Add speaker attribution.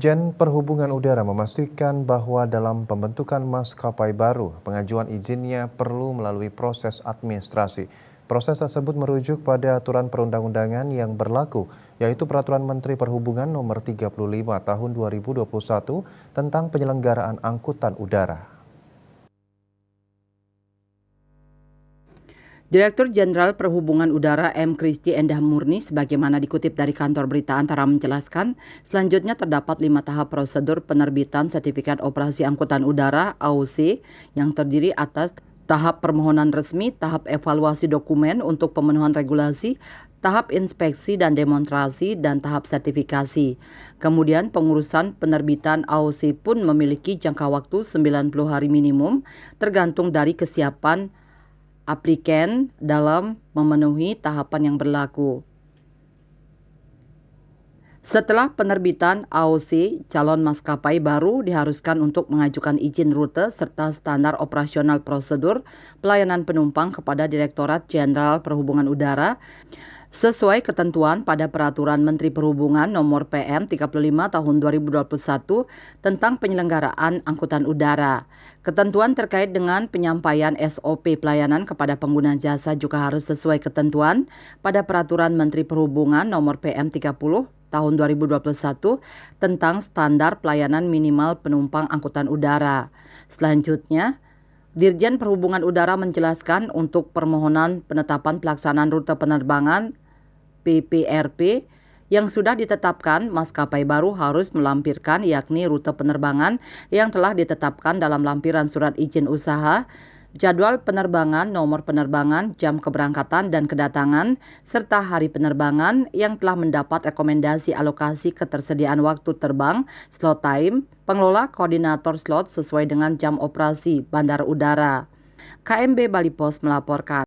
Speaker 1: Dirjen Perhubungan Udara memastikan bahwa dalam pembentukan maskapai baru, pengajuan izinnya perlu melalui proses administrasi. Proses tersebut merujuk pada aturan perundang-undangan yang berlaku, yaitu Peraturan Menteri Perhubungan Nomor 35 Tahun 2021 tentang penyelenggaraan angkutan udara.
Speaker 2: Direktur Jenderal Perhubungan Udara M. Kristi Endah Murni sebagaimana dikutip dari kantor berita Antara menjelaskan, selanjutnya terdapat 5 tahap prosedur penerbitan Sertifikat Operasi Angkutan Udara (AOC) yang terdiri atas tahap permohonan resmi, tahap evaluasi dokumen untuk pemenuhan regulasi, tahap inspeksi dan demonstrasi, dan tahap sertifikasi. Kemudian pengurusan penerbitan AOC pun memiliki jangka waktu 90 hari minimum tergantung dari kesiapan aplikan dalam memenuhi tahapan yang berlaku. Setelah penerbitan AOC, calon maskapai baru diharuskan untuk mengajukan izin rute serta standar operasional prosedur pelayanan penumpang kepada Direktorat Jenderal Perhubungan Udara sesuai ketentuan pada Peraturan Menteri Perhubungan Nomor PM 35 Tahun 2021 tentang penyelenggaraan angkutan udara. Ketentuan terkait dengan penyampaian SOP pelayanan kepada pengguna jasa juga harus sesuai ketentuan pada Peraturan Menteri Perhubungan Nomor PM 30 Tahun 2021 tentang standar pelayanan minimal penumpang angkutan udara. Selanjutnya, Dirjen Perhubungan Udara menjelaskan untuk permohonan penetapan pelaksanaan rute penerbangan PPRP yang sudah ditetapkan, maskapai baru harus melampirkan yakni rute penerbangan yang telah ditetapkan dalam lampiran surat izin usaha, jadwal penerbangan, nomor penerbangan, jam keberangkatan dan kedatangan, serta hari penerbangan yang telah mendapat rekomendasi alokasi ketersediaan waktu terbang, slot time, pengelola koordinator slot sesuai dengan jam operasi bandara udara. KMB Bali Pos melaporkan.